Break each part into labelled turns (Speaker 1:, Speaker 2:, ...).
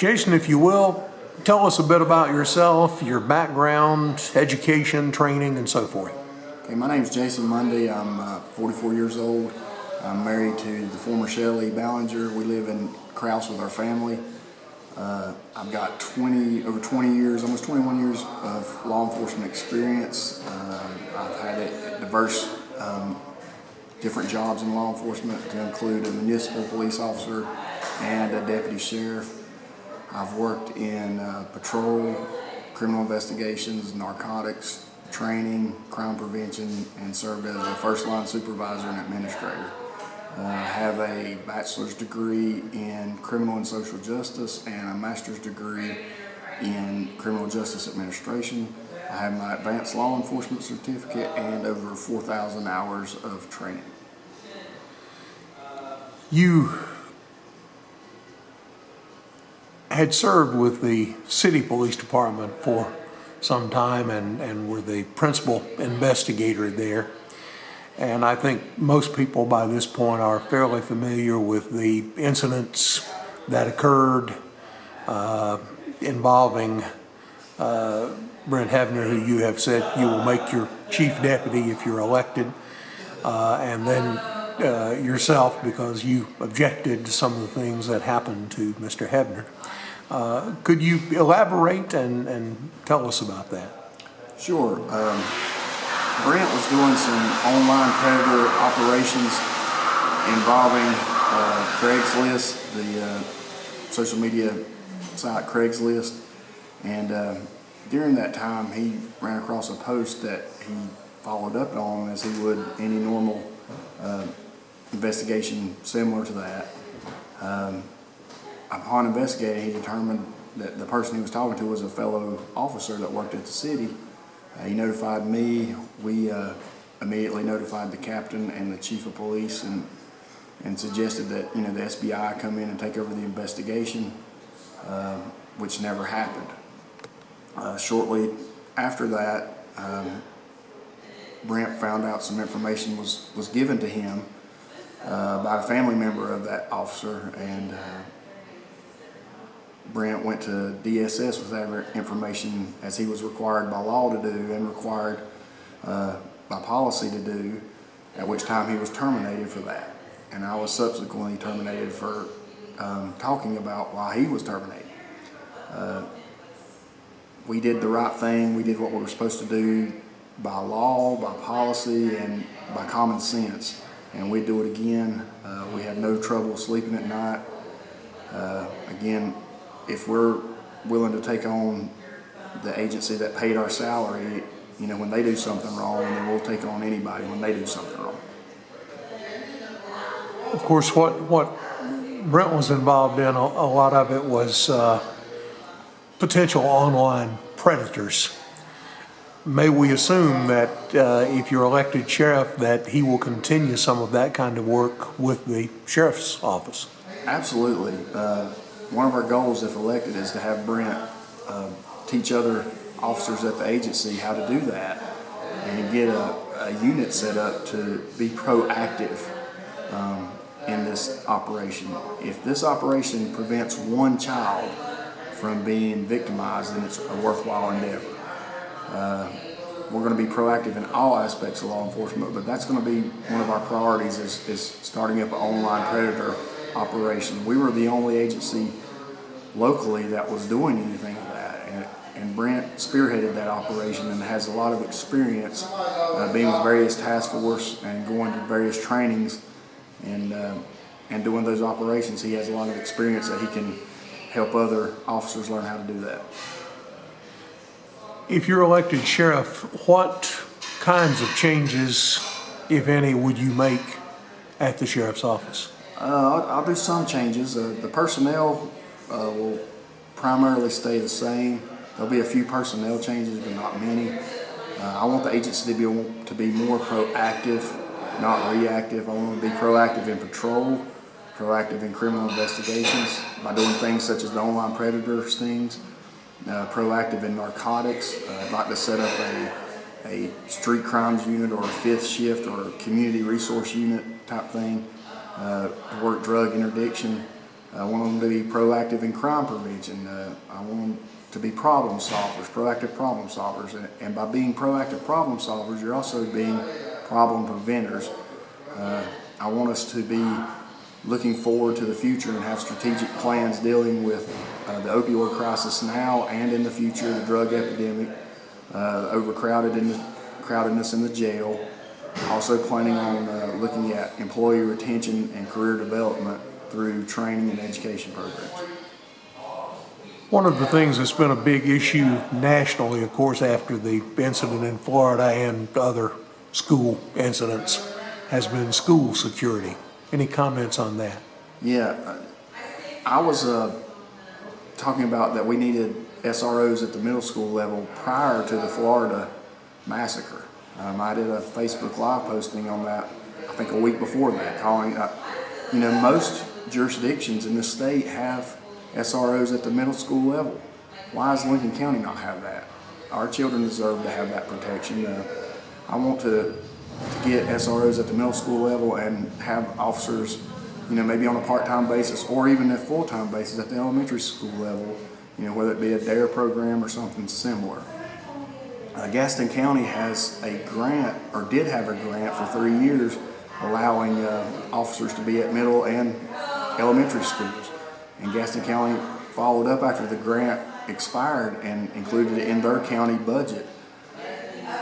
Speaker 1: Jason, if you will, tell us a bit about yourself, your background, education, training, and so forth.
Speaker 2: Okay, my name is Jason Munday. I'm 44 years old. I'm married to the former Shelley Ballinger. We live in Krause with our family. I've got over 20 years, almost 21 years of law enforcement experience. I've had diverse different jobs in law enforcement to include a municipal police officer and a deputy sheriff. I've worked in patrol, criminal investigations, narcotics, training, crime prevention, and served as a first-line supervisor and administrator. I have a bachelor's degree in criminal and social justice and a master's degree in criminal justice administration. I have my advanced law enforcement certificate and over 4,000 hours of training.
Speaker 1: You had served with the city police department for some time and were the principal investigator there. And I think most people by this point are fairly familiar with the incidents that occurred involving Brent Hebner, who you have said you will make your chief deputy if you're elected, and then yourself because you objected to some of the things that happened to Mr. Hebner. Could you elaborate and tell us about that?
Speaker 2: Sure. Brent was doing some online predator operations involving Craigslist, the social media site Craigslist, and during that time he ran across a post that he followed up on as he would any normal investigation similar to that. Upon investigating, he determined that the person he was talking to was a fellow officer that worked at the city. He notified me. We immediately notified the captain and the chief of police and suggested that the SBI come in and take over the investigation, which never happened. Shortly after that, Brent found out some information was given to him by a family member of that officer, and Brent went to DSS with that information as he was required by law to do and required by policy to do, at which time he was terminated for that. And I was subsequently terminated for talking about why he was terminated. We did the right thing. We did what we were supposed to do by law, by policy, and by common sense. And we'd do it again. We have no trouble sleeping at night. Again, if we're willing to take on the agency that paid our salary, when they do something wrong, then we'll take on anybody when they do something wrong.
Speaker 1: Of course, what Brent was involved in, a lot of it was potential online predators. May we assume that if you're elected sheriff that he will continue some of that kind of work with the sheriff's office?
Speaker 2: Absolutely. One of our goals, if elected, is to have Brent teach other officers at the agency how to do that and get a unit set up to be proactive in this operation. If this operation prevents one child from being victimized, then it's a worthwhile endeavor. We're going to be proactive in all aspects of law enforcement, but that's going to be one of our priorities is starting up an online predator operation. We were the only agency locally that was doing anything of that, and Brent spearheaded that operation and has a lot of experience being with various task force and going to various trainings and doing those operations. He has a lot of experience that he can help other officers learn how to do that.
Speaker 1: If you're elected sheriff, what kinds of changes, if any, would you make at the sheriff's office?
Speaker 2: I'll do some changes. The personnel will primarily stay the same. There'll be a few personnel changes, but not many. I want the agency to be more proactive, not reactive. I want to be proactive in patrol, proactive in criminal investigations by doing things such as the online predator stings, proactive in narcotics. I'd like to set up a street crimes unit or a fifth shift or a community resource unit type thing, to work drug interdiction I want them to be proactive in crime prevention. I want them to be problem solvers, proactive problem solvers. And by being proactive problem solvers, you're also being problem preventers. I want us to be looking forward to the future and have strategic plans dealing with the opioid crisis now and in the future, the drug epidemic, crowdedness in the jail. Also planning on looking at employee retention and career development through training and education programs.
Speaker 1: One of the things that's been a big issue nationally, of course, after the incident in Florida and other school incidents, has been school security. Any comments on that?
Speaker 2: Yeah, I was talking about that we needed SROs at the middle school level prior to the Florida massacre. I did a Facebook Live posting on that, I think a week before that, calling, most jurisdictions in the state have SROs at the middle school level. Why does Lincoln County not have that? Our children deserve to have that protection. I want to get SROs at the middle school level and have officers, maybe on a part-time basis or even a full-time basis at the elementary school level, whether it be a DARE program or something similar. Gaston County has a grant, or did have a grant for 3 years, allowing officers to be at middle and elementary schools. And Gaston County followed up after the grant expired and included it in their county budget.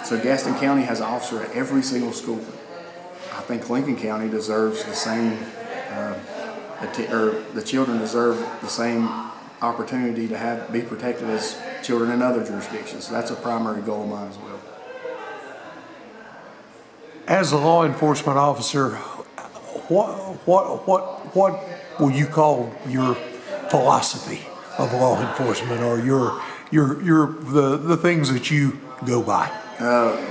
Speaker 2: So Gaston County has an officer at every single school. I think Lincoln County deserves the same, the children deserve the same opportunity to be protected as children in other jurisdictions. So that's a primary goal of mine as well.
Speaker 1: As a law enforcement officer, what will you call your philosophy of law enforcement, or the things that you go by?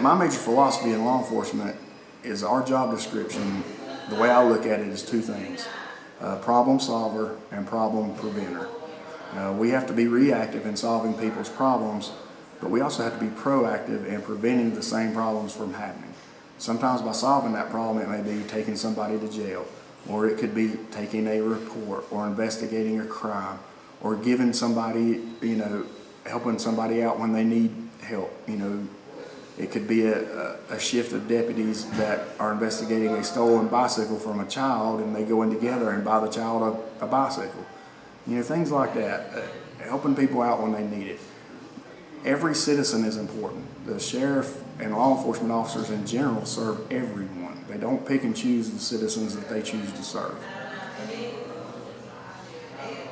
Speaker 2: My major philosophy in law enforcement is our job description. The way I look at it is two things: problem solver and problem preventer. We have to be reactive in solving people's problems, but we also have to be proactive in preventing the same problems from happening. Sometimes by solving that problem, it may be taking somebody to jail, or it could be taking a report, or investigating a crime, or giving somebody, helping somebody out when they need help. It could be a shift of deputies that are investigating a stolen bicycle from a child, and they go in together and buy the child a bicycle. Things like that, helping people out when they need it. Every citizen is important. The sheriff and law enforcement officers in general serve everyone. They don't pick and choose the citizens that they choose to serve.